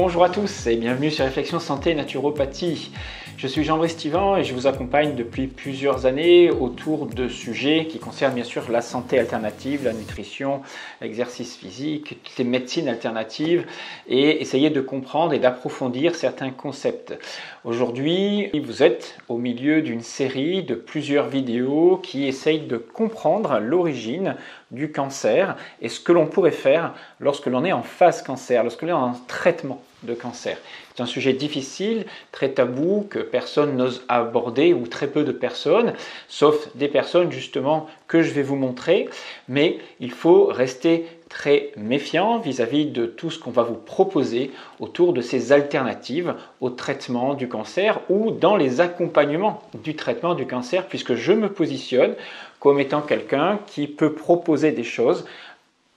Bonjour à tous et bienvenue sur Réflexion Santé et Naturopathie. Je suis Jean-Brice Thivan et je vous accompagne depuis plusieurs années autour de sujets qui concernent bien sûr la santé alternative, la nutrition, l'exercice physique, toutes les médecines alternatives et essayer de comprendre et d'approfondir certains concepts. Aujourd'hui, vous êtes au milieu d'une série de plusieurs vidéos qui essayent de comprendre l'origine du cancer et ce que l'on pourrait faire lorsque l'on est en phase cancer, lorsque l'on est en traitement de cancer. C'est un sujet difficile, très tabou, que personne n'ose aborder ou très peu de personnes, sauf des personnes justement que je vais vous montrer, mais il faut rester très méfiant vis-à-vis de tout ce qu'on va vous proposer autour de ces alternatives au traitement du cancer ou dans les accompagnements du traitement du cancer, puisque je me positionne comme étant quelqu'un qui peut proposer des choses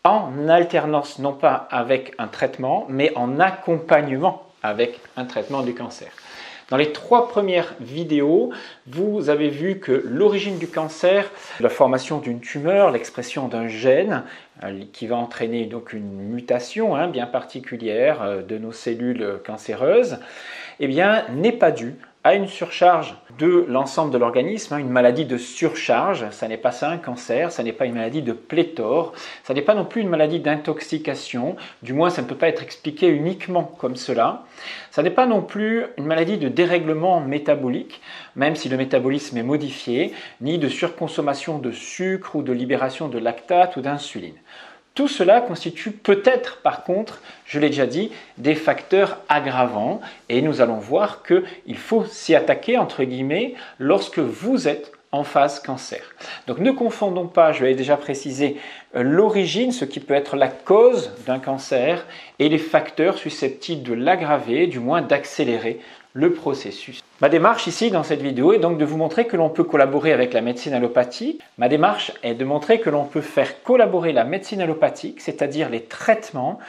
en alternance, non pas avec un traitement, mais en accompagnement avec un traitement du cancer. Dans les 3 premières vidéos, vous avez vu que l'origine du cancer, la formation d'une tumeur, l'expression d'un gène qui va entraîner donc une mutation bien particulière de nos cellules cancéreuses, eh bien, n'est pas due à une surcharge de l'ensemble de l'organisme, une maladie de surcharge. Ça n'est pas ça un cancer, ça n'est pas une maladie de pléthore, ça n'est pas non plus une maladie d'intoxication, du moins ça ne peut pas être expliqué uniquement comme cela. Ça n'est pas non plus une maladie de dérèglement métabolique, même si le métabolisme est modifié, ni de surconsommation de sucre ou de libération de lactate ou d'insuline. Tout cela constitue peut-être, par contre, je l'ai déjà dit, des facteurs aggravants et nous allons voir qu'il faut s'y attaquer, entre guillemets, lorsque vous êtes en phase cancer. Donc ne confondons pas, je l'ai déjà précisé, l'origine, ce qui peut être la cause d'un cancer et les facteurs susceptibles de l'aggraver, du moins d'accélérer le processus. Ma démarche ici dans cette vidéo est donc de vous montrer que l'on peut collaborer avec la médecine allopathique. Ma démarche est de montrer que l'on peut faire collaborer la médecine allopathique, c'est-à-dire les traitements,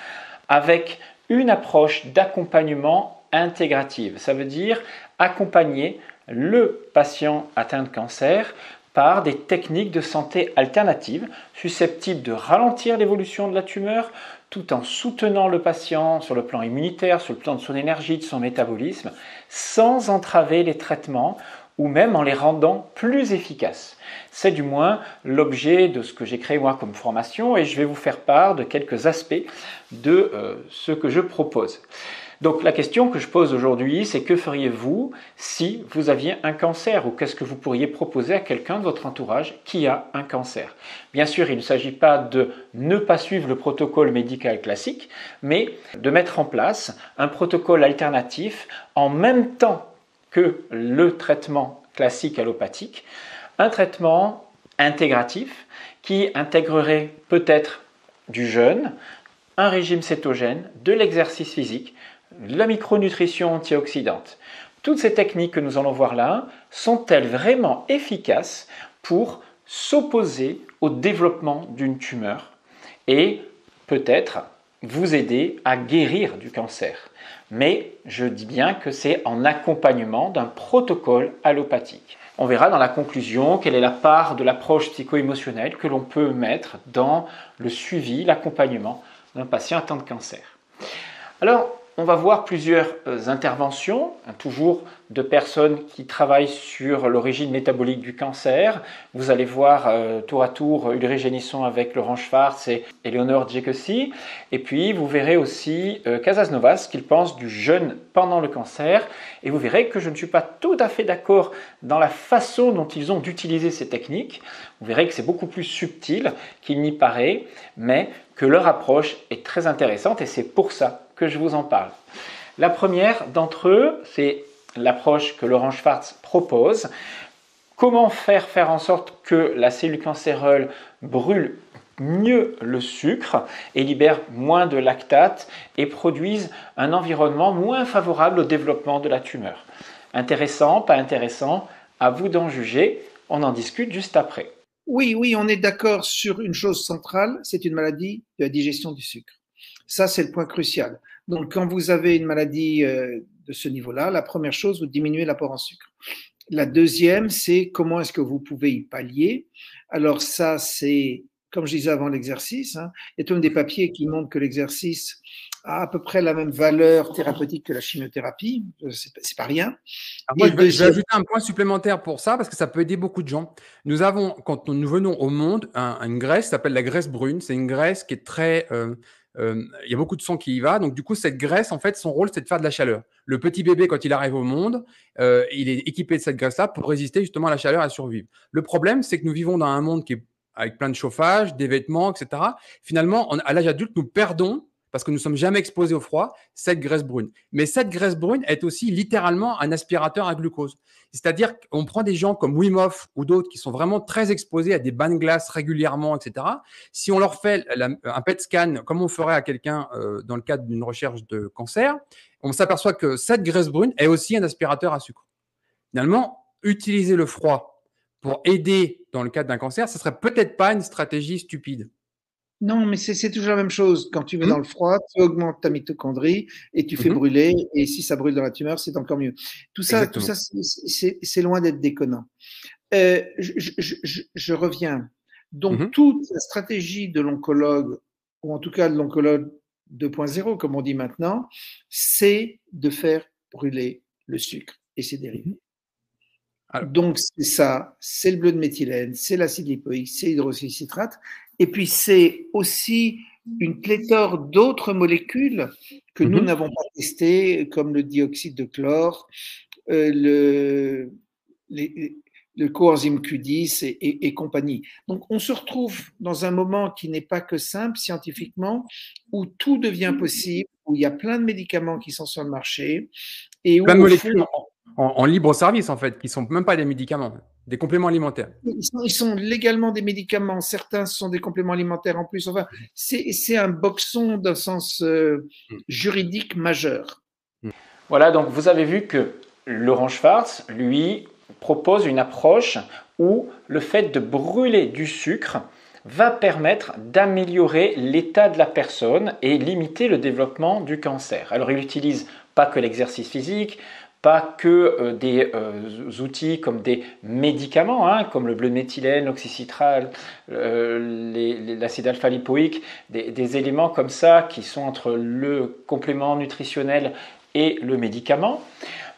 avec une approche d'accompagnement intégrative. Ça veut dire accompagner le patient atteint de cancer par des techniques de santé alternatives susceptibles de ralentir l'évolution de la tumeur tout en soutenant le patient sur le plan immunitaire, sur le plan de son énergie, de son métabolisme, sans entraver les traitements ou même en les rendant plus efficaces. C'est du moins l'objet de ce que j'ai créé moi comme formation et je vais vous faire part de quelques aspects de ce que je propose. Donc la question que je pose aujourd'hui, c'est que feriez-vous si vous aviez un cancer ou qu'est-ce que vous pourriez proposer à quelqu'un de votre entourage qui a un cancer? Bien sûr, il ne s'agit pas de ne pas suivre le protocole médical classique, mais de mettre en place un protocole alternatif en même temps que le traitement classique allopathique, un traitement intégratif qui intégrerait peut-être du jeûne, un régime cétogène, de l'exercice physique, la micronutrition antioxydante. Toutes ces techniques que nous allons voir là sont-elles vraiment efficaces pour s'opposer au développement d'une tumeur et peut-être vous aider à guérir du cancer? Mais je dis bien que c'est en accompagnement d'un protocole allopathique. On verra dans la conclusion quelle est la part de l'approche psycho-émotionnelle que l'on peut mettre dans le suivi, l'accompagnement d'un patient atteint de cancer. Alors, on va voir plusieurs interventions, toujours de personnes qui travaillent sur l'origine métabolique du cancer. Vous allez voir tour à tour Ulrich Génisson avec Laurent Schwartz et Eleonore Djekossi. Et puis vous verrez aussi Casasnovas, ce qu'il pense du jeûne pendant le cancer. Et vous verrez que je ne suis pas tout à fait d'accord dans la façon dont ils ont d'utiliser ces techniques. Vous verrez que c'est beaucoup plus subtil qu'il n'y paraît, mais que leur approche est très intéressante et c'est pour ça que je vous en parle. La première d'entre eux, c'est l'approche que Laurent Schwartz propose. Comment faire en sorte que la cellule cancéreuse brûle mieux le sucre et libère moins de lactate et produise un environnement moins favorable au développement de la tumeur. Intéressant, pas intéressant, à vous d'en juger. On en discute juste après. Oui, on est d'accord sur une chose centrale, c'est une maladie de la digestion du sucre. Ça, c'est le point crucial. Donc, quand vous avez une maladie de ce niveau-là, la première chose, vous diminuez l'apport en sucre. La deuxième, c'est comment est-ce que vous pouvez y pallier. Alors ça, c'est, comme je disais avant l'exercice, il y a tout des papiers qui montrent que l'exercice a à peu près la même valeur thérapeutique que la chimiothérapie, c'est pas rien. Alors moi, je vais ajouter un point supplémentaire pour ça, parce que ça peut aider beaucoup de gens. Nous avons, quand nous venons au monde, une graisse qui s'appelle la graisse brune. C'est une graisse qui est très... il y a beaucoup de sang qui y va. Donc, du coup, cette graisse, en fait, son rôle, c'est de faire de la chaleur. Le petit bébé, quand il arrive au monde, il est équipé de cette graisse-là pour résister justement à la chaleur et à survivre. Le problème, c'est que nous vivons dans un monde qui est avec plein de chauffage, des vêtements, etc. Finalement, à l'âge adulte, nous perdons, parce que nous ne sommes jamais exposés au froid, cette graisse brune. Mais cette graisse brune est aussi littéralement un aspirateur à glucose. C'est-à-dire qu'on prend des gens comme Wim Hof ou d'autres qui sont vraiment très exposés à des bains de glace régulièrement, etc. Si on leur fait un PET scan, comme on ferait à quelqu'un dans le cadre d'une recherche de cancer, on s'aperçoit que cette graisse brune est aussi un aspirateur à sucre. Finalement, utiliser le froid pour aider dans le cadre d'un cancer, ce serait peut-être pas une stratégie stupide. Non, mais c'est toujours la même chose. Quand tu vas dans le froid, tu augmentes ta mitochondrie et tu fais brûler. Et si ça brûle dans la tumeur, c'est encore mieux. Tout ça, c'est loin d'être déconnant. Je reviens. Donc, toute la stratégie de l'oncologue, ou en tout cas de l'oncologue 2.0, comme on dit maintenant, c'est de faire brûler le sucre et ses dérivés. Donc, c'est ça, c'est le bleu de méthylène, c'est l'acide lipoïque, c'est l'hydroxycitrate. Et puis, c'est aussi une pléthore d'autres molécules que nous n'avons pas testées, comme le dioxyde de chlore, le coenzyme Q10 et compagnie. Donc, on se retrouve dans un moment qui n'est pas que simple scientifiquement, où tout devient possible, où il y a plein de médicaments qui sont sur le marché. Et où, plein de molécules en libre service, en fait, qui ne sont même pas des médicaments, des compléments alimentaires. Ils sont légalement des médicaments, certains sont des compléments alimentaires en plus. Enfin, c'est un boxon d'un sens juridique majeur. Voilà, donc vous avez vu que Laurent Schwartz, lui, propose une approche où le fait de brûler du sucre va permettre d'améliorer l'état de la personne et limiter le développement du cancer. Alors il n'utilise pas que l'exercice physique, pas que des outils comme des médicaments, comme le bleu de méthylène, l'oxycitrate, l'acide alpha-lipoïque, des éléments comme ça qui sont entre le complément nutritionnel et le médicament.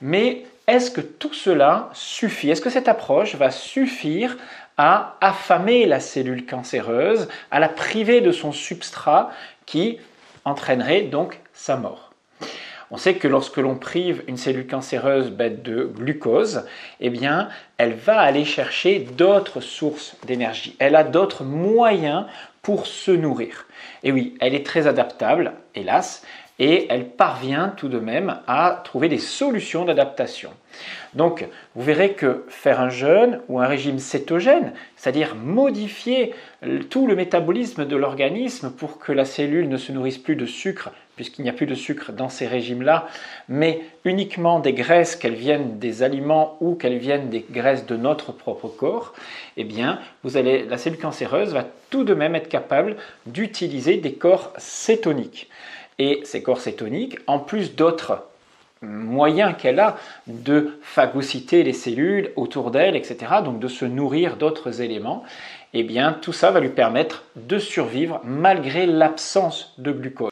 Mais est-ce que tout cela suffit? Est-ce que cette approche va suffire à affamer la cellule cancéreuse, à la priver de son substrat qui entraînerait donc sa mort? On sait que lorsque l'on prive une cellule cancéreuse de glucose, eh bien, elle va aller chercher d'autres sources d'énergie. Elle a d'autres moyens pour se nourrir. Et oui, elle est très adaptable, hélas, et elle parvient tout de même à trouver des solutions d'adaptation. Donc, vous verrez que faire un jeûne ou un régime cétogène, c'est-à-dire modifier tout le métabolisme de l'organisme pour que la cellule ne se nourrisse plus de sucre, puisqu'il n'y a plus de sucre dans ces régimes-là, mais uniquement des graisses, qu'elles viennent des aliments ou qu'elles viennent des graisses de notre propre corps, eh bien, la cellule cancéreuse va tout de même être capable d'utiliser des corps cétoniques. Et ces corps cétoniques, en plus d'autres moyens qu'elle a de phagocyter les cellules autour d'elle, etc., donc de se nourrir d'autres éléments, eh bien, tout ça va lui permettre de survivre malgré l'absence de glucose.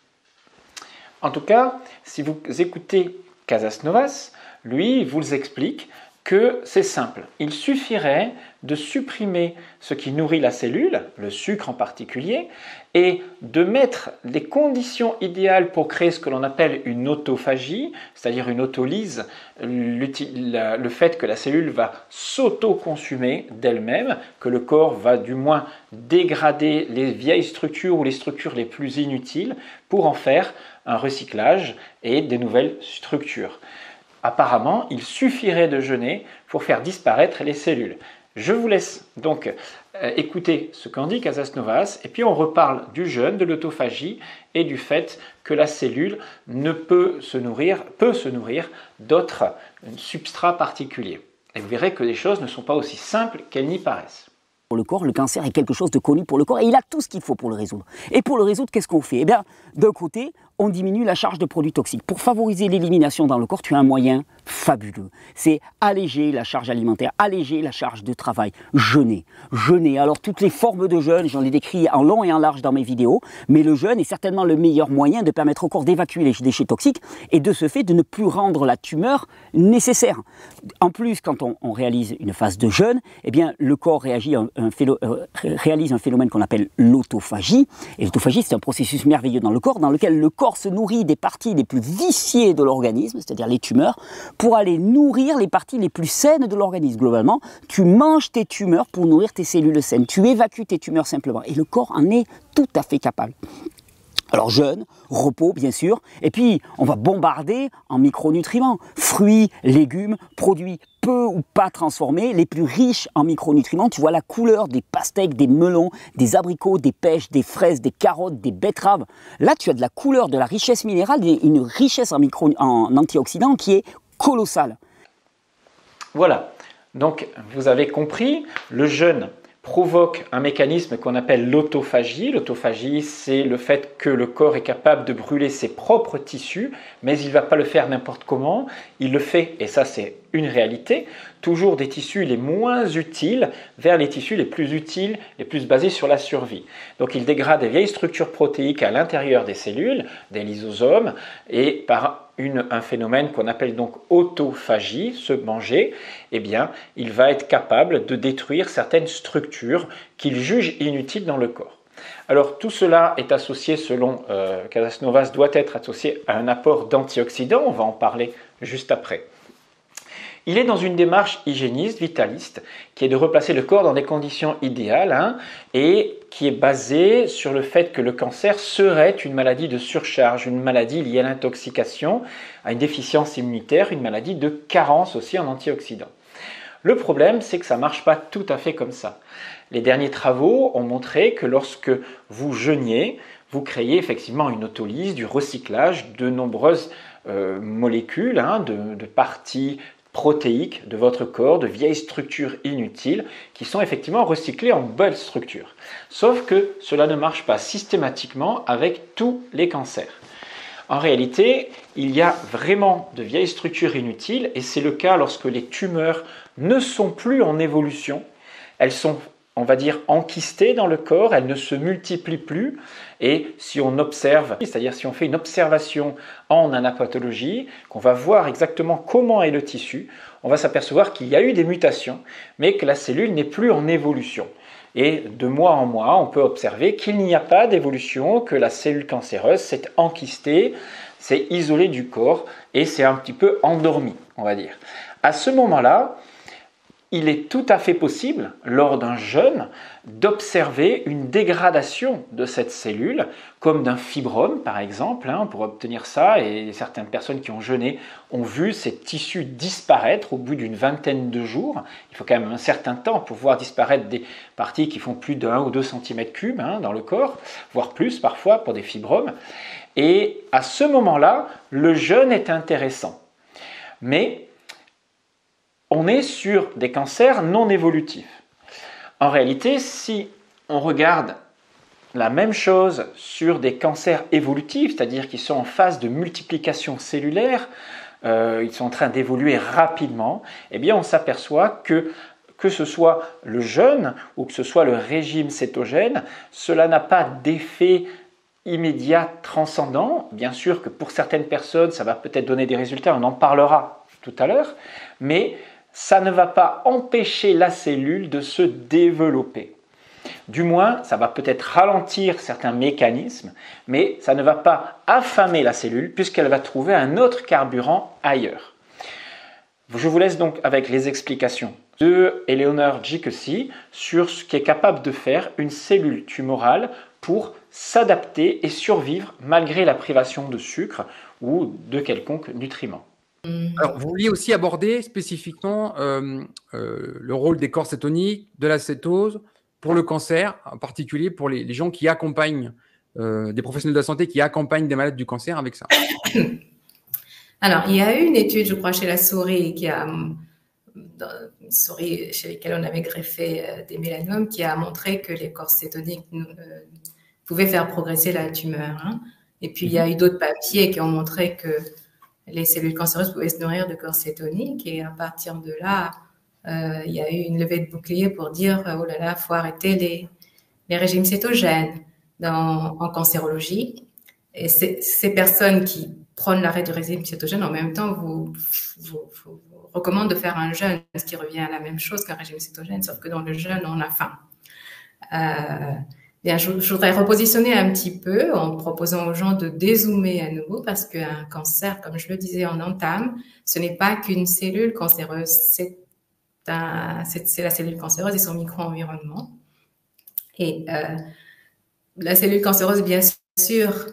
En tout cas, si vous écoutez Casas Novas, lui, il vous explique que c'est simple. Il suffirait de supprimer ce qui nourrit la cellule, le sucre en particulier, et de mettre les conditions idéales pour créer ce que l'on appelle une autophagie, c'est-à-dire une autolyse, le fait que la cellule va s'auto-consumer d'elle-même, que le corps va du moins dégrader les vieilles structures ou les structures les plus inutiles pour en faire un recyclage et des nouvelles structures. Apparemment, il suffirait de jeûner pour faire disparaître les cellules. Je vous laisse donc écouter ce qu'en dit Casas Novas et puis on reparle du jeûne, de l'autophagie et du fait que la cellule peut se nourrir d'autres substrats particuliers. Et vous verrez que les choses ne sont pas aussi simples qu'elles n'y paraissent. Pour le corps, le cancer est quelque chose de connu pour le corps et il a tout ce qu'il faut pour le résoudre. Et pour le résoudre, qu'est-ce qu'on fait? Eh bien, d'un côté, on diminue la charge de produits toxiques. Pour favoriser l'élimination dans le corps, tu as un moyen fabuleux. C'est alléger la charge alimentaire, alléger la charge de travail, jeûner. Jeûner, alors toutes les formes de jeûne, j'en ai décrit en long et en large dans mes vidéos, mais le jeûne est certainement le meilleur moyen de permettre au corps d'évacuer les déchets toxiques et de ce fait de ne plus rendre la tumeur nécessaire. En plus, quand on réalise une phase de jeûne, eh bien, le corps réalise un phénomène qu'on appelle l'autophagie. Et l'autophagie, c'est un processus merveilleux dans le corps, dans lequel le corps se nourrit des parties les plus viciées de l'organisme, c'est-à-dire les tumeurs, pour aller nourrir les parties les plus saines de l'organisme. Globalement, tu manges tes tumeurs pour nourrir tes cellules saines. Tu évacues tes tumeurs simplement. Et le corps en est tout à fait capable. Alors jeûne, repos bien sûr, et puis on va bombarder en micronutriments, fruits, légumes, produits peu ou pas transformés, les plus riches en micronutriments. Tu vois la couleur des pastèques, des melons, des abricots, des pêches, des fraises, des carottes, des betteraves. Là tu as de la couleur, de la richesse minérale, une richesse en antioxydants qui est colossale. Voilà, donc vous avez compris, le jeûne provoque un mécanisme qu'on appelle l'autophagie. L'autophagie, c'est le fait que le corps est capable de brûler ses propres tissus, mais il ne va pas le faire n'importe comment. Il le fait, et ça c'est une réalité, toujours des tissus les moins utiles vers les tissus les plus utiles, les plus basés sur la survie. Donc il dégrade des vieilles structures protéiques à l'intérieur des cellules, des lysosomes, et par un phénomène qu'on appelle donc autophagie, se manger, eh bien, il va être capable de détruire certaines structures qu'il juge inutiles dans le corps. Alors tout cela est associé, selon Casasnovas, doit être associé à un apport d'antioxydants, on va en parler juste après. Il est dans une démarche hygiéniste, vitaliste, qui est de replacer le corps dans des conditions idéales et qui est basée sur le fait que le cancer serait une maladie de surcharge, une maladie liée à l'intoxication, à une déficience immunitaire, une maladie de carence aussi en antioxydants. Le problème, c'est que ça ne marche pas tout à fait comme ça. Les derniers travaux ont montré que lorsque vous jeûniez, vous créez effectivement une autolyse, du recyclage de nombreuses molécules, de parties protéiques de votre corps, de vieilles structures inutiles qui sont effectivement recyclées en belles structures. Sauf que cela ne marche pas systématiquement avec tous les cancers. En réalité, il y a vraiment de vieilles structures inutiles et c'est le cas lorsque les tumeurs ne sont plus en évolution. Elles sont, on va dire, enquistées dans le corps, elles ne se multiplient plus. Et si on observe, c'est-à-dire si on fait une observation en anapathologie, qu'on va voir exactement comment est le tissu, on va s'apercevoir qu'il y a eu des mutations, mais que la cellule n'est plus en évolution. Et de mois en mois, on peut observer qu'il n'y a pas d'évolution, que la cellule cancéreuse s'est enquistée, s'est isolée du corps et s'est un petit peu endormie, on va dire. À ce moment-là, il est tout à fait possible, lors d'un jeûne, d'observer une dégradation de cette cellule, comme d'un fibrome par exemple, pour obtenir ça, et certaines personnes qui ont jeûné ont vu ces tissus disparaître au bout d'une vingtaine de jours. Il faut quand même un certain temps pour voir disparaître des parties qui font plus de 1 ou 2 cm3 dans le corps, voire plus parfois pour des fibromes. Et à ce moment-là, le jeûne est intéressant. Mais on est sur des cancers non évolutifs. En réalité, si on regarde la même chose sur des cancers évolutifs, c'est-à-dire qui sont en phase de multiplication cellulaire, ils sont en train d'évoluer rapidement, eh bien on s'aperçoit que ce soit le jeûne ou que ce soit le régime cétogène, cela n'a pas d'effet immédiat transcendant. Bien sûr que pour certaines personnes, ça va peut-être donner des résultats, on en parlera tout à l'heure, mais ça ne va pas empêcher la cellule de se développer. Du moins, ça va peut-être ralentir certains mécanismes, mais ça ne va pas affamer la cellule puisqu'elle va trouver un autre carburant ailleurs. Je vous laisse donc avec les explications de Eleonore Jicossi sur ce qu'est capable de faire une cellule tumorale pour s'adapter et survivre malgré la privation de sucre ou de quelconque nutriment. Alors, vous vouliez aussi aborder spécifiquement le rôle des corps cétoniques, de la cétose, pour le cancer, en particulier pour les gens qui accompagnent, des professionnels de la santé qui accompagnent des malades du cancer avec ça. Alors, il y a eu une étude, je crois, chez la souris, une souris chez laquelle on avait greffé des mélanomes, qui a montré que les corps cétoniques pouvaient faire progresser la tumeur. Et puis, il y a eu d'autres papiers qui ont montré que les cellules cancéreuses pouvaient se nourrir de corps cétoniques et à partir de là, il y a eu une levée de bouclier pour dire oh là là, faut arrêter les régimes cétogènes en cancérologie. Et ces personnes qui prônent l'arrêt du régime cétogène, en même temps, vous recommandent de faire un jeûne, ce qui revient à la même chose qu'un régime cétogène, sauf que dans le jeûne, on a faim. Bien, je voudrais repositionner un petit peu en proposant aux gens de dézoomer à nouveau parce qu'un cancer, comme je le disais en entame, ce n'est pas qu'une cellule cancéreuse, c'est la cellule cancéreuse et son micro-environnement. Et la cellule cancéreuse, bien sûr,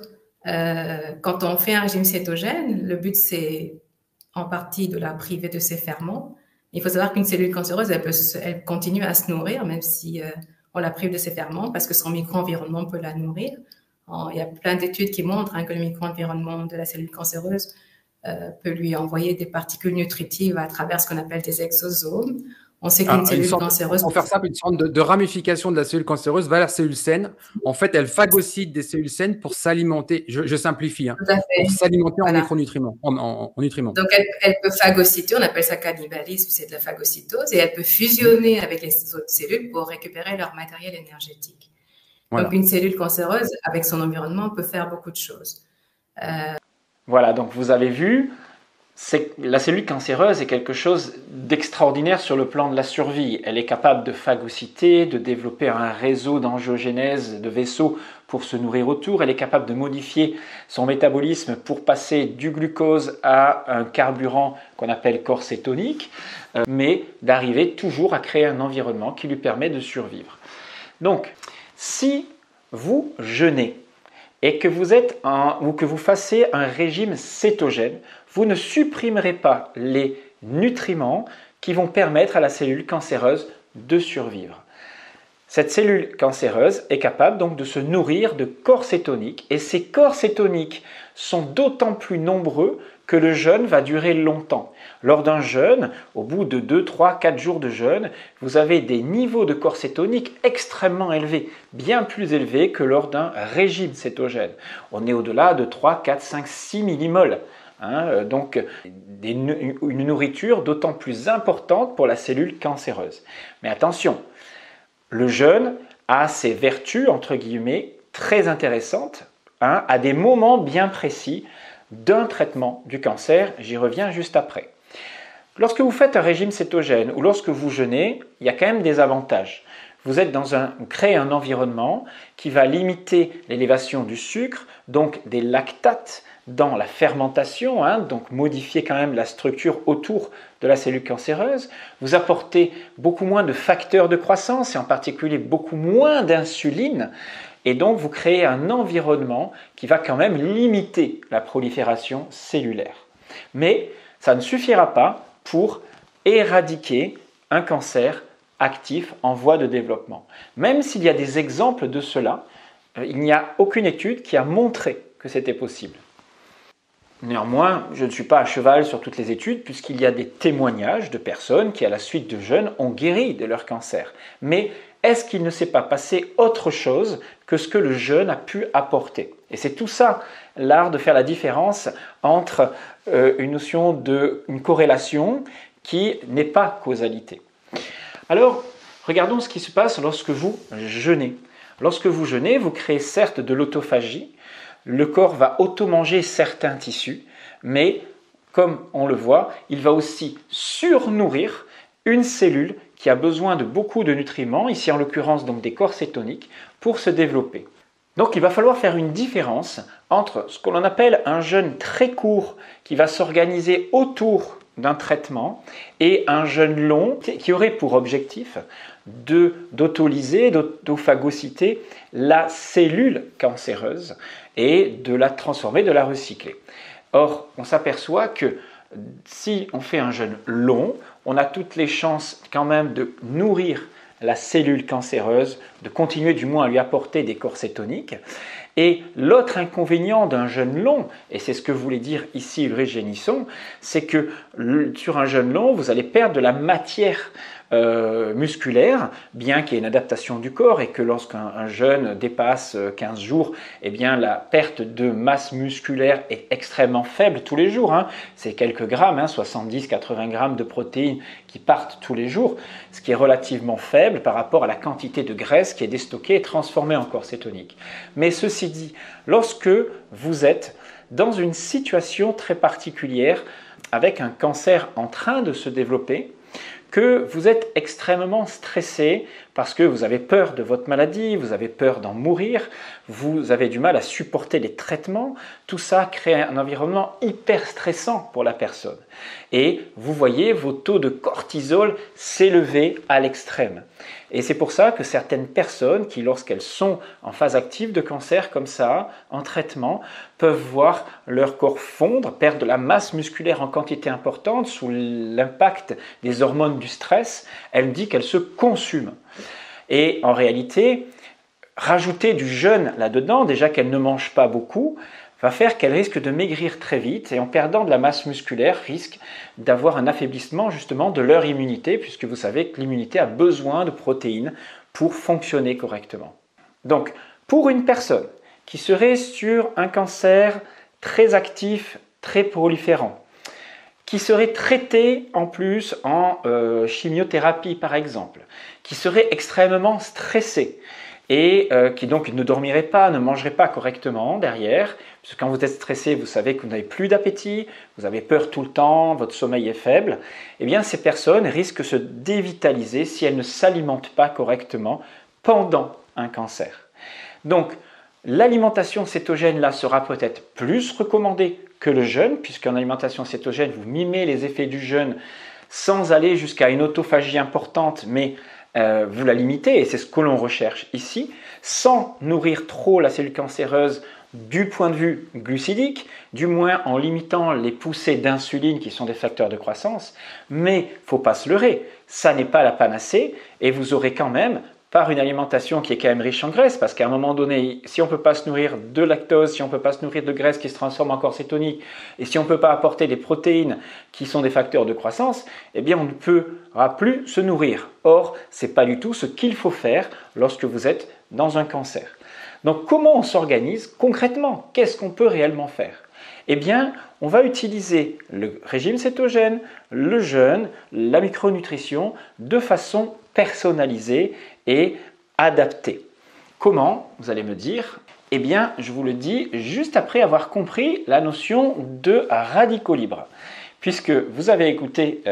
quand on fait un régime cétogène, le but c'est en partie de la priver de ses ferments. Il faut savoir qu'une cellule cancéreuse, elle continue à se nourrir même si on la prive de ses ferments parce que son micro-environnement peut la nourrir. Il y a plein d'études qui montrent que le micro-environnement de la cellule cancéreuse peut lui envoyer des particules nutritives à travers ce qu'on appelle des exosomes. On sait qu'une cellule cancéreuse… Pour faire ça, une sorte de ramification de la cellule cancéreuse vers la cellule saine. En fait, elle phagocyte des cellules saines pour s'alimenter, je simplifie, hein, pour s'alimenter en micronutriments, en nutriments. Donc, elle peut phagocyter, on appelle ça cannibalisme, c'est de la phagocytose, et elle peut fusionner avec les autres cellules pour récupérer leur matériel énergétique. Voilà. Donc, une cellule cancéreuse, avec son environnement, peut faire beaucoup de choses. Voilà, donc vous avez vu… La cellule cancéreuse est quelque chose d'extraordinaire sur le plan de la survie. Elle est capable de phagocyter, de développer un réseau d'angiogénèse de vaisseaux pour se nourrir autour. Elle est capable de modifier son métabolisme pour passer du glucose à un carburant qu'on appelle corps cétonique, mais d'arriver toujours à créer un environnement qui lui permet de survivre. Donc, si vous jeûnez et que vous fassiez un régime cétogène, vous ne supprimerez pas les nutriments qui vont permettre à la cellule cancéreuse de survivre. Cette cellule cancéreuse est capable donc de se nourrir de corps cétoniques et ces corps cétoniques sont d'autant plus nombreux que le jeûne va durer longtemps. Lors d'un jeûne, au bout de 2, 3, 4 jours de jeûne, vous avez des niveaux de corps cétoniques extrêmement élevés, bien plus élevés que lors d'un régime cétogène. On est au-delà de 3, 4, 5, 6 millimoles. Donc une nourriture d'autant plus importante pour la cellule cancéreuse. Mais attention, le jeûne a ses vertus, entre guillemets, très intéressantes, à des moments bien précis d'un traitement du cancer. J'y reviens juste après. Lorsque vous faites un régime cétogène ou lorsque vous jeûnez, il y a quand même des avantages. Vous créez un environnement qui va limiter l'élévation du sucre, donc des lactates, dans la fermentation, donc modifier quand même la structure autour de la cellule cancéreuse. Vous apportez beaucoup moins de facteurs de croissance et en particulier beaucoup moins d'insuline et donc vous créez un environnement qui va quand même limiter la prolifération cellulaire. Mais ça ne suffira pas pour éradiquer un cancer actif en voie de développement. Même s'il y a des exemples de cela, il n'y a aucune étude qui a montré que c'était possible. Néanmoins, je ne suis pas à cheval sur toutes les études puisqu'il y a des témoignages de personnes qui, à la suite de jeûne, ont guéri de leur cancer. Mais est-ce qu'il ne s'est pas passé autre chose que ce que le jeûne a pu apporter? Et c'est tout ça, l'art de faire la différence entre une notion d'une corrélation qui n'est pas causalité. Alors, regardons ce qui se passe lorsque vous jeûnez. Lorsque vous jeûnez, vous créez certes de l'autophagie. Le corps va automanger certains tissus, mais comme on le voit, il va aussi surnourrir une cellule qui a besoin de beaucoup de nutriments, ici en l'occurrence donc des corps cétoniques, pour se développer. Donc il va falloir faire une différence entre ce que l'on appelle un jeûne très court qui va s'organiser autour d'un traitement et un jeûne long qui aurait pour objectif d'autolyser, d'autophagocyter la cellule cancéreuse et de la transformer, de la recycler. Or, on s'aperçoit que si on fait un jeûne long, on a toutes les chances quand même de nourrir la cellule cancéreuse, de continuer du moins à lui apporter des corps cétoniques. Et l'autre inconvénient d'un jeûne long, et c'est ce que voulait dire ici Ulrich Génisson, c'est que sur un jeûne long, vous allez perdre de la matière musculaire, bien qu'il y ait une adaptation du corps et que lorsqu'un jeune dépasse 15 jours, eh bien la perte de masse musculaire est extrêmement faible tous les jours. C'est quelques grammes, 70-80 grammes de protéines qui partent tous les jours, ce qui est relativement faible par rapport à la quantité de graisse qui est déstockée et transformée en corps cétonique. Mais ceci dit, lorsque vous êtes dans une situation très particulière avec un cancer en train de se développer, que vous êtes extrêmement stressé parce que vous avez peur de votre maladie, vous avez peur d'en mourir, vous avez du mal à supporter les traitements, tout ça crée un environnement hyper stressant pour la personne. Et vous voyez vos taux de cortisol s'élever à l'extrême. Et c'est pour ça que certaines personnes qui, lorsqu'elles sont en phase active de cancer comme ça, en traitement, peuvent voir leur corps fondre, perdre de la masse musculaire en quantité importante sous l'impact des hormones du stress. Elle me dit qu'elles se consument. Et en réalité, rajouter du jeûne là-dedans, déjà qu'elle ne mange pas beaucoup, va faire qu'elle risque de maigrir très vite et en perdant de la masse musculaire, risque d'avoir un affaiblissement justement de leur immunité, puisque vous savez que l'immunité a besoin de protéines pour fonctionner correctement. Donc, pour une personne qui serait sur un cancer très actif, très proliférant, qui serait traitée en plus en chimiothérapie par exemple, qui serait extrêmement stressée, et qui donc ne dormirait pas, ne mangerait pas correctement derrière, parce que quand vous êtes stressé, vous savez que vous n'avez plus d'appétit, vous avez peur tout le temps, votre sommeil est faible, eh bien ces personnes risquent de se dévitaliser si elles ne s'alimentent pas correctement pendant un cancer. Donc l'alimentation cétogène là sera peut-être plus recommandée que le jeûne, puisqu'en alimentation cétogène, vous mimez les effets du jeûne sans aller jusqu'à une autophagie importante, mais vous la limitez, et c'est ce que l'on recherche ici, sans nourrir trop la cellule cancéreuse du point de vue glucidique, du moins en limitant les poussées d'insuline qui sont des facteurs de croissance, mais il ne faut pas se leurrer, ça n'est pas la panacée, et vous aurez quand même, par une alimentation qui est quand même riche en graisse, parce qu'à un moment donné, si on ne peut pas se nourrir de lactose, si on ne peut pas se nourrir de graisse qui se transforme en corps cétonique, et si on ne peut pas apporter des protéines qui sont des facteurs de croissance, eh bien on ne pourra plus se nourrir. Or, ce n'est pas du tout ce qu'il faut faire lorsque vous êtes dans un cancer. Donc comment on s'organise concrètement? Qu'est-ce qu'on peut réellement faire? Eh bien, on va utiliser le régime cétogène, le jeûne, la micronutrition de façon personnalisée et adaptée. Comment? Vous allez me dire. Eh bien, je vous le dis juste après avoir compris la notion de radicaux libres. Puisque vous avez écouté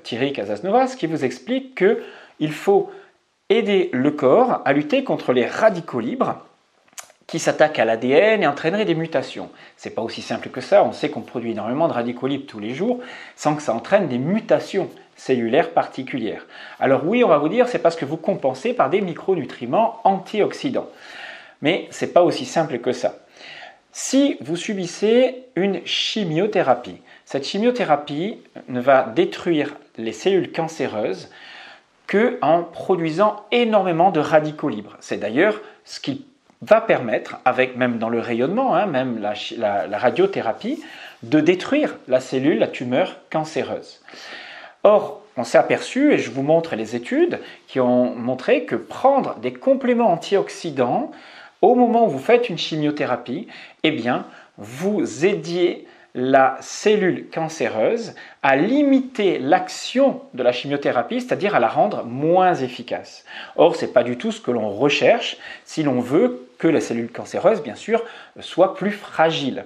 Thierry Casasnovas qui vous explique qu'il faut aider le corps à lutter contre les radicaux libres qui s'attaquent à l'ADN et entraîneraient des mutations. Ce n'est pas aussi simple que ça, on sait qu'on produit énormément de radicaux libres tous les jours sans que ça entraîne des mutations cellulaires particulières. Alors oui, on va vous dire, c'est parce que vous compensez par des micronutriments antioxydants. Mais ce n'est pas aussi simple que ça. Si vous subissez une chimiothérapie, cette chimiothérapie ne va détruire les cellules cancéreuses qu'en produisant énormément de radicaux libres. C'est d'ailleurs ce qui va permettre, avec même dans le rayonnement, même la radiothérapie, de détruire la cellule, la tumeur cancéreuse. Or, on s'est aperçu, et je vous montre les études qui ont montré que prendre des compléments antioxydants au moment où vous faites une chimiothérapie, eh bien, vous aidiez la cellule cancéreuse à limiter l'action de la chimiothérapie, c'est-à-dire à la rendre moins efficace. Or, ce n'est pas du tout ce que l'on recherche si l'on veut que la cellule cancéreuse, bien sûr, soit plus fragile.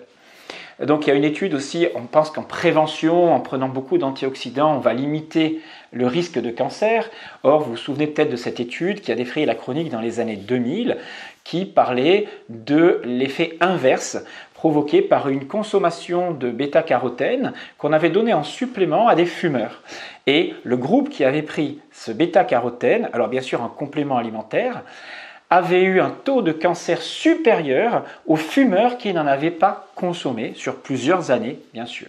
Donc il y a une étude aussi, on pense qu'en prévention, en prenant beaucoup d'antioxydants, on va limiter le risque de cancer. Or, vous vous souvenez peut-être de cette étude qui a défrayé la chronique dans les années 2000, qui parlait de l'effet inverse provoqué par une consommation de bêta-carotène qu'on avait donné en supplément à des fumeurs. Et le groupe qui avait pris ce bêta-carotène, alors bien sûr un complément alimentaire, avait eu un taux de cancer supérieur aux fumeurs qui n'en avaient pas consommé sur plusieurs années, bien sûr.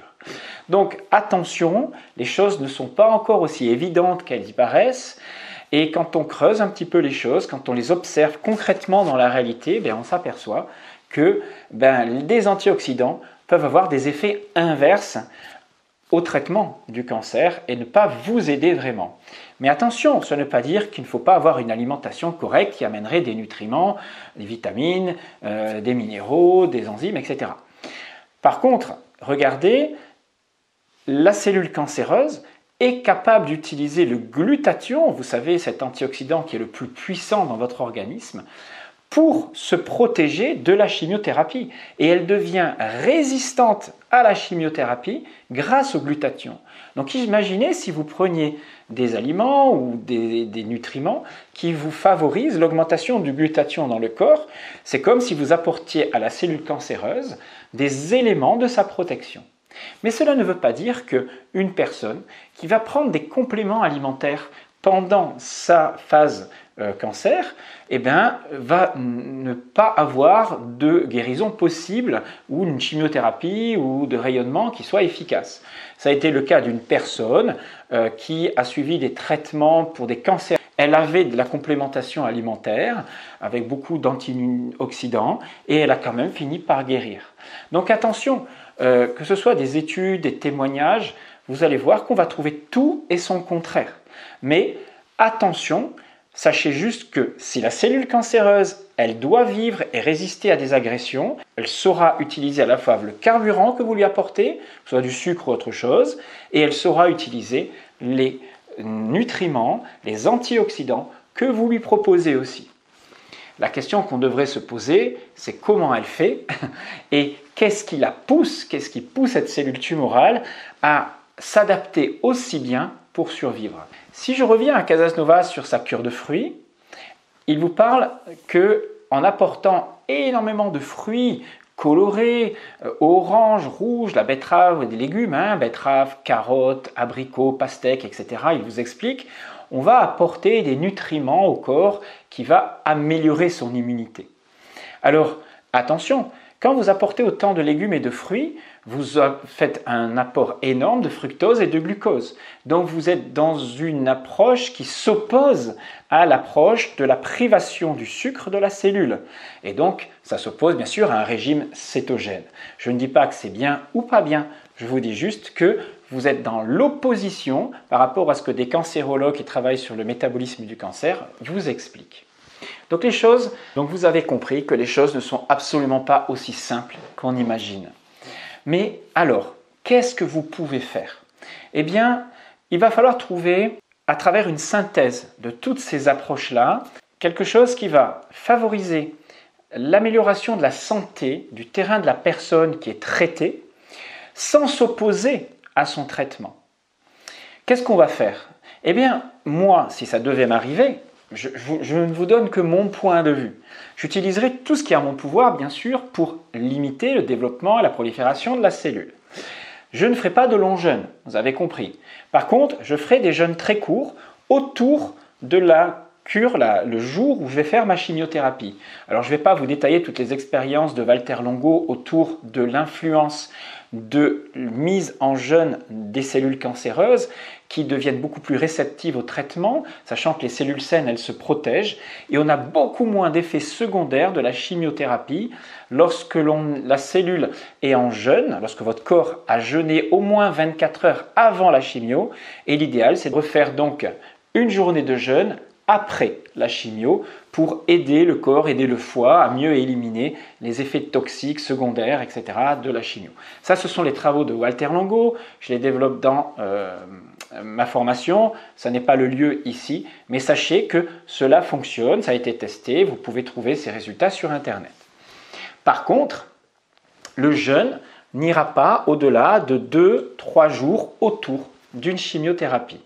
Donc attention, les choses ne sont pas encore aussi évidentes qu'elles y paraissent, et quand on creuse un petit peu les choses, quand on les observe concrètement dans la réalité, on s'aperçoit que des antioxydants peuvent avoir des effets inverses au traitement du cancer et ne pas vous aider vraiment. Mais attention, ce ne veut pas dire qu'il ne faut pas avoir une alimentation correcte qui amènerait des nutriments, des vitamines, des minéraux, des enzymes, etc. Par contre, regardez, la cellule cancéreuse est capable d'utiliser le glutathion, vous savez, cet antioxydant qui est le plus puissant dans votre organisme, pour se protéger de la chimiothérapie. Et elle devient résistante à la chimiothérapie grâce au glutathion. Donc imaginez si vous preniez des aliments ou des nutriments qui vous favorisent l'augmentation du glutathion dans le corps. C'est comme si vous apportiez à la cellule cancéreuse des éléments de sa protection. Mais cela ne veut pas dire qu'une personne qui va prendre des compléments alimentaires pendant sa phase cancer, va ne pas avoir de guérison possible ou une chimiothérapie ou de rayonnement qui soit efficace. Ça a été le cas d'une personne qui a suivi des traitements pour des cancers. Elle avait de la complémentation alimentaire avec beaucoup d'antioxydants et elle a quand même fini par guérir. Donc attention, que ce soit des études, des témoignages, vous allez voir qu'on va trouver tout et son contraire. Mais attention, sachez juste que si la cellule cancéreuse, elle doit vivre et résister à des agressions, elle saura utiliser à la fois le carburant que vous lui apportez, soit du sucre ou autre chose, et elle saura utiliser les nutriments, les antioxydants que vous lui proposez aussi. La question qu'on devrait se poser, c'est comment elle fait et qu'est-ce qui pousse cette cellule tumorale à s'adapter aussi bien pour survivre. Si je reviens à Casasnovas sur sa cure de fruits, il vous parle qu'en apportant énormément de fruits colorés, orange, rouge, la betterave, des légumes, betterave, carottes, abricots, pastèques, etc. Il vous explique, on va apporter des nutriments au corps qui va améliorer son immunité. Alors, attention, quand vous apportez autant de légumes et de fruits, vous faites un apport énorme de fructose et de glucose. Donc vous êtes dans une approche qui s'oppose à l'approche de la privation du sucre de la cellule. Et donc ça s'oppose bien sûr à un régime cétogène. Je ne dis pas que c'est bien ou pas bien, je vous dis juste que vous êtes dans l'opposition par rapport à ce que des cancérologues qui travaillent sur le métabolisme du cancer vous expliquent. Donc vous avez compris que les choses ne sont absolument pas aussi simples qu'on imagine. Mais alors, qu'est-ce que vous pouvez faire? Eh bien, il va falloir trouver, à travers une synthèse de toutes ces approches-là, quelque chose qui va favoriser l'amélioration de la santé du terrain de la personne qui est traitée, sans s'opposer à son traitement. Qu'est-ce qu'on va faire? Eh bien, moi, si ça devait m'arriver, je ne vous donne que mon point de vue. J'utiliserai tout ce qui est à mon pouvoir, bien sûr, pour limiter le développement et la prolifération de la cellule. Je ne ferai pas de longs jeûnes, vous avez compris. Par contre, je ferai des jeûnes très courts autour de la cure, le jour où je vais faire ma chimiothérapie. Alors, je ne vais pas vous détailler toutes les expériences de Walter Longo autour de l'influence de mise en jeûne des cellules cancéreuses qui deviennent beaucoup plus réceptives au traitement, sachant que les cellules saines, elles se protègent, et on a beaucoup moins d'effets secondaires de la chimiothérapie lorsque la cellule est en jeûne, lorsque votre corps a jeûné au moins 24 heures avant la chimio, et l'idéal, c'est de refaire donc une journée de jeûne après la chimio pour aider le corps, aider le foie à mieux éliminer les effets toxiques secondaires, etc. de la chimio. Ça, ce sont les travaux de Walter Longo. Je les développe dans ma formation. Ça n'est pas le lieu ici, mais sachez que cela fonctionne, ça a été testé. Vous pouvez trouver ces résultats sur Internet. Par contre, le jeûne n'ira pas au-delà de 2-3 jours autour d'une chimiothérapie.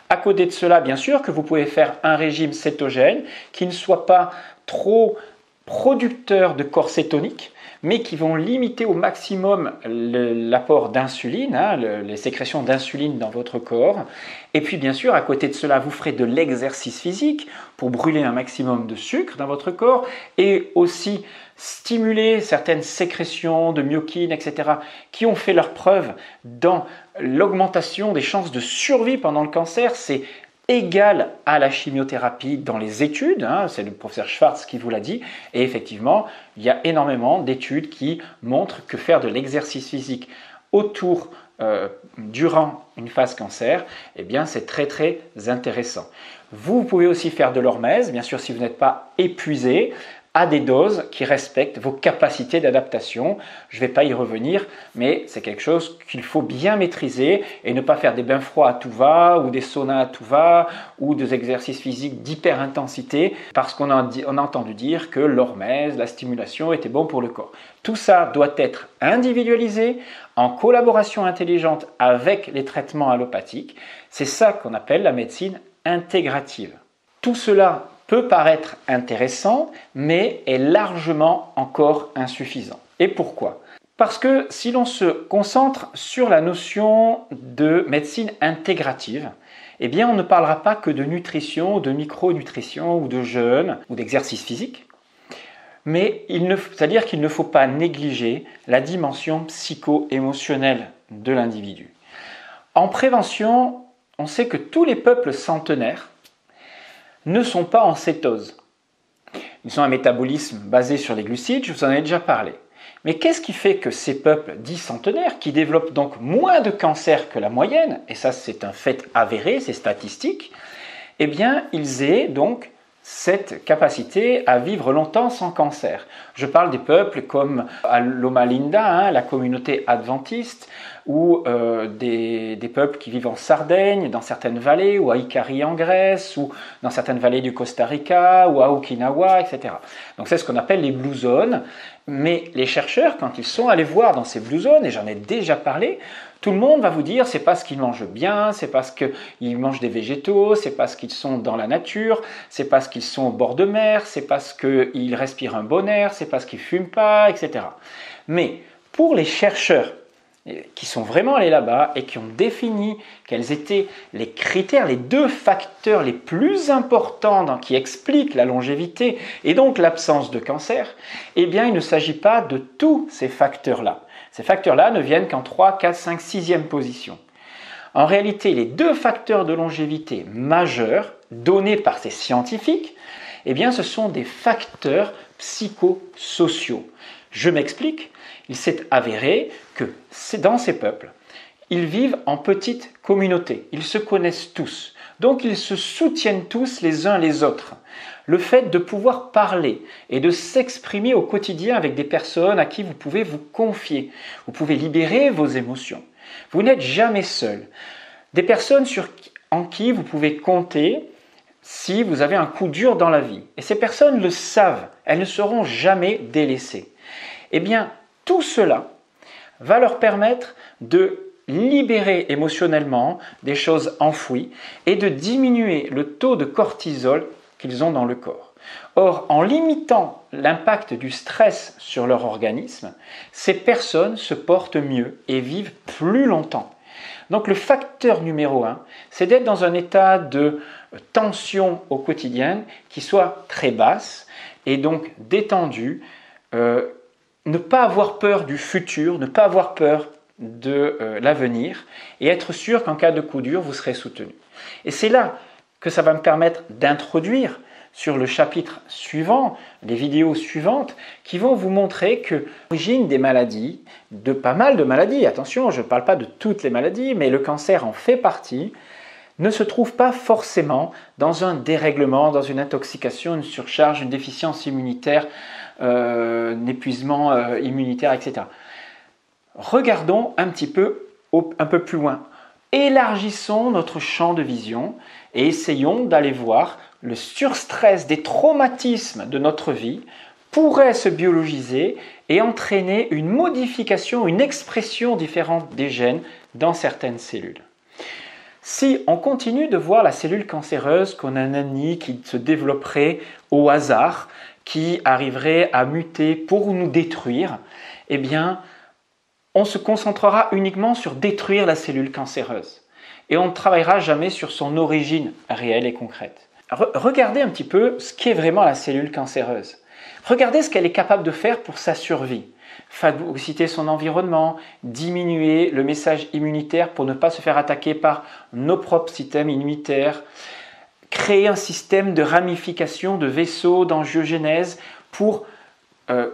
À côté de cela, bien sûr, que vous pouvez faire un régime cétogène qui ne soit pas trop producteur de corps cétoniques, mais qui vont limiter au maximum l'apport d'insuline, les sécrétions d'insuline dans votre corps. Et puis bien sûr, à côté de cela, vous ferez de l'exercice physique pour brûler un maximum de sucre dans votre corps et aussi stimuler certaines sécrétions de myokines, etc., qui ont fait leur preuve dans l'augmentation des chances de survie pendant le cancer. C'est égal à la chimiothérapie dans les études, c'est le professeur Schwartz qui vous l'a dit, et effectivement, il y a énormément d'études qui montrent que faire de l'exercice physique autour durant une phase cancer, eh bien c'est très très intéressant. Vous pouvez aussi faire de l'hormèse, bien sûr si vous n'êtes pas épuisé, à des doses qui respectent vos capacités d'adaptation. Je ne vais pas y revenir, mais c'est quelque chose qu'il faut bien maîtriser et ne pas faire des bains froids à tout va ou des saunas à tout va ou des exercices physiques d'hyper intensité parce qu'on a entendu dire que l'hormèse, la stimulation était bon pour le corps. Tout ça doit être individualisé en collaboration intelligente avec les traitements allopathiques. C'est ça qu'on appelle la médecine intégrative. Tout cela peut paraître intéressant, mais est largement encore insuffisant. Et pourquoi? Parce que si l'on se concentre sur la notion de médecine intégrative, eh bien on ne parlera pas que de nutrition, de micronutrition ou de jeûne ou d'exercice physique, mais c'est-à-dire qu'il ne faut pas négliger la dimension psycho-émotionnelle de l'individu. En prévention, on sait que tous les peuples centenaires ne sont pas en cétose. Ils ont un métabolisme basé sur les glucides, je vous en ai déjà parlé. Mais qu'est-ce qui fait que ces peuples dits centenaires, qui développent donc moins de cancers que la moyenne, et ça c'est un fait avéré, c'est statistique, eh bien ils aient donc cette capacité à vivre longtemps sans cancer. Je parle des peuples comme à Loma Linda, la communauté adventiste, ou des peuples qui vivent en Sardaigne, dans certaines vallées, ou à Ikari en Grèce, ou dans certaines vallées du Costa Rica, ou à Okinawa, etc. Donc c'est ce qu'on appelle les Blue Zones. Mais les chercheurs, quand ils sont allés voir dans ces Blue Zones, et j'en ai déjà parlé, tout le monde va vous dire c'est parce qu'ils mangent bien, c'est parce qu'ils mangent des végétaux, c'est parce qu'ils sont dans la nature, c'est parce qu'ils sont au bord de mer, c'est parce qu'ils respirent un bon air, c'est parce qu'ils ne fument pas, etc. Mais pour les chercheurs qui sont vraiment allés là-bas et qui ont défini quels étaient les critères, les 2 facteurs les plus importants qui expliquent la longévité et donc l'absence de cancer, eh bien il ne s'agit pas de tous ces facteurs-là. Ces facteurs-là ne viennent qu'en 3, 4, 5, 6e position. En réalité, les 2 facteurs de longévité majeurs donnés par ces scientifiques, eh bien ce sont des facteurs psychosociaux. Je m'explique. Il s'est avéré que dans ces peuples, ils vivent en petites communautés, ils se connaissent tous, donc ils se soutiennent tous les uns les autres. Le fait de pouvoir parler et de s'exprimer au quotidien avec des personnes à qui vous pouvez vous confier, vous pouvez libérer vos émotions. Vous n'êtes jamais seul. Des personnes en qui vous pouvez compter si vous avez un coup dur dans la vie. Et ces personnes le savent, elles ne seront jamais délaissées. Eh bien, tout cela va leur permettre de libérer émotionnellement des choses enfouies et de diminuer le taux de cortisol qu'ils ont dans le corps. Or, en limitant l'impact du stress sur leur organisme, ces personnes se portent mieux et vivent plus longtemps. Donc le facteur numéro 1, c'est d'être dans un état de tension au quotidien qui soit très basse et donc détendu, ne pas avoir peur du futur, ne pas avoir peur de l'avenir et être sûr qu'en cas de coup dur, vous serez soutenu. Et c'est là que ça va me permettre d'introduire sur le chapitre suivant, les vidéos suivantes, qui vont vous montrer que l'origine des maladies, de pas mal de maladies, attention, je ne parle pas de toutes les maladies, mais le cancer en fait partie, ne se trouve pas forcément dans un dérèglement, dans une intoxication, une surcharge, une déficience immunitaire, un épuisement immunitaire, etc. Regardons un petit peu, un peu plus loin. Élargissons notre champ de vision et essayons d'aller voir le surstress des traumatismes de notre vie pourrait se biologiser et entraîner une modification, une expression différente des gènes dans certaines cellules. Si on continue de voir la cellule cancéreuse comme un ennemi qui se développerait au hasard, qui arriverait à muter pour nous détruire, eh bien, on se concentrera uniquement sur détruire la cellule cancéreuse. Et on ne travaillera jamais sur son origine réelle et concrète. Regardez un petit peu ce qu'est vraiment la cellule cancéreuse. Regardez ce qu'elle est capable de faire pour sa survie. Phagocyter son environnement, diminuer le message immunitaire pour ne pas se faire attaquer par nos propres systèmes immunitaires, créer un système de ramification de vaisseaux d'angiogénèse pour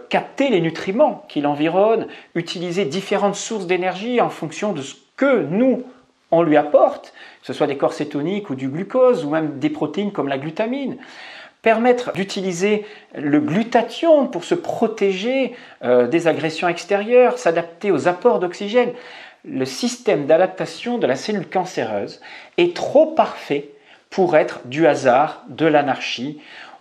capter les nutriments qui l'environnent, utiliser différentes sources d'énergie en fonction de ce que nous, on lui apporte, que ce soit des corps cétoniques ou du glucose, ou même des protéines comme la glutamine, permettre d'utiliser le glutathion pour se protéger des agressions extérieures, s'adapter aux apports d'oxygène. Le système d'adaptation de la cellule cancéreuse est trop parfait pour être du hasard, de l'anarchie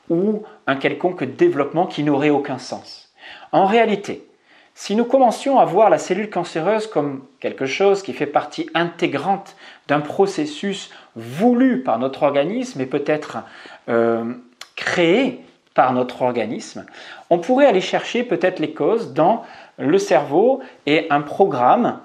ou un quelconque développement qui n'aurait aucun sens. En réalité, si nous commencions à voir la cellule cancéreuse comme quelque chose qui fait partie intégrante d'un processus voulu par notre organisme et peut-être créé par notre organisme, on pourrait aller chercher peut-être les causes dans le cerveau et un programme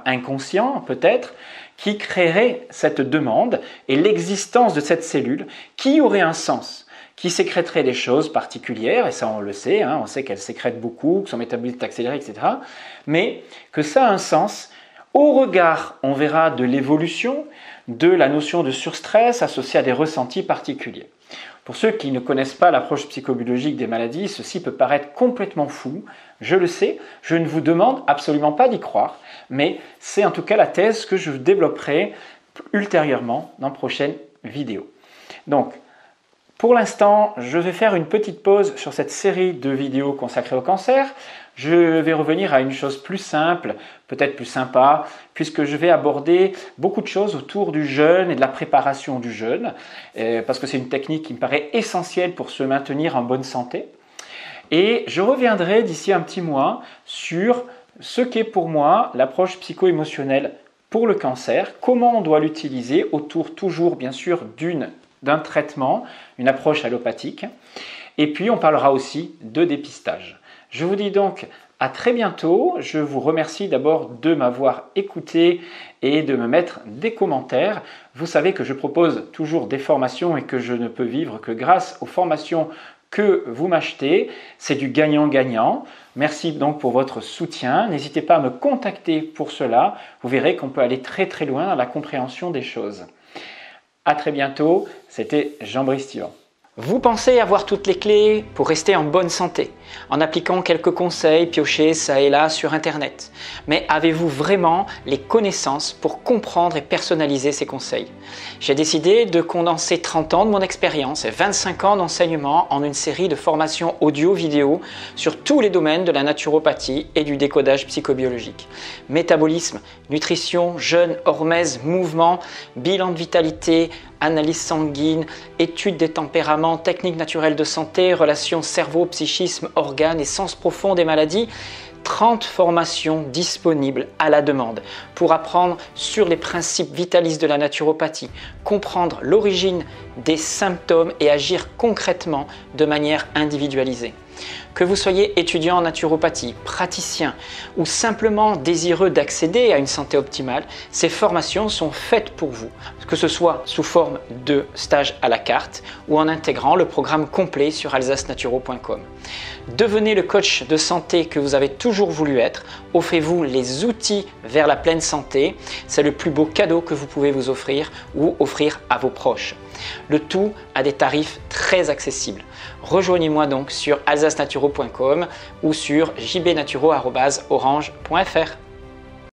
inconscient peut-être, qui créerait cette demande et l'existence de cette cellule qui aurait un sens, qui sécréterait des choses particulières, et ça on le sait, hein, on sait qu'elle sécrète beaucoup, que son métabolisme est accéléré, etc. Mais que ça a un sens au regard, on verra, de l'évolution, de la notion de surstress associée à des ressentis particuliers. Pour ceux qui ne connaissent pas l'approche psychobiologique des maladies, ceci peut paraître complètement fou, je le sais, je ne vous demande absolument pas d'y croire, mais c'est en tout cas la thèse que je développerai ultérieurement dans de prochaines vidéos. Donc, pour l'instant, je vais faire une petite pause sur cette série de vidéos consacrées au cancer. Je vais revenir à une chose plus simple, peut-être plus sympa, puisque je vais aborder beaucoup de choses autour du jeûne et de la préparation du jeûne, parce que c'est une technique qui me paraît essentielle pour se maintenir en bonne santé. Et je reviendrai d'ici un petit mois sur ce qu'est pour moi l'approche psycho-émotionnelle pour le cancer, comment on doit l'utiliser autour toujours bien sûr d'un traitement, une approche allopathique. Et puis on parlera aussi de dépistage. Je vous dis donc à très bientôt. Je vous remercie d'abord de m'avoir écouté et de me mettre des commentaires. Vous savez que je propose toujours des formations et que je ne peux vivre que grâce aux formations que vous m'achetez. C'est du gagnant-gagnant. Merci donc pour votre soutien. N'hésitez pas à me contacter pour cela. Vous verrez qu'on peut aller très très loin dans la compréhension des choses. À très bientôt. C'était Jean-Brice Thivan. Vous pensez avoir toutes les clés pour rester en bonne santé, en appliquant quelques conseils piochés ça et là sur Internet. Mais avez-vous vraiment les connaissances pour comprendre et personnaliser ces conseils? J'ai décidé de condenser 30 ans de mon expérience et 25 ans d'enseignement en une série de formations audio-vidéo sur tous les domaines de la naturopathie et du décodage psychobiologique. Métabolisme, nutrition, jeûne, hormèse, mouvement, bilan de vitalité, analyse sanguine, étude des tempéraments, techniques naturelles de santé, relations cerveau, psychisme, organes et sens profond des maladies. 30 formations disponibles à la demande pour apprendre sur les principes vitalistes de la naturopathie, comprendre l'origine des symptômes et agir concrètement de manière individualisée. Que vous soyez étudiant en naturopathie, praticien ou simplement désireux d'accéder à une santé optimale, ces formations sont faites pour vous, que ce soit sous forme de stage à la carte ou en intégrant le programme complet sur alsacenaturo.com. Devenez le coach de santé que vous avez toujours voulu être, offrez-vous les outils vers la pleine santé, c'est le plus beau cadeau que vous pouvez vous offrir ou offrir à vos proches. Le tout à des tarifs très accessibles. Rejoignez-moi donc sur alsacenaturo.com ou sur jbnaturo@orange.fr.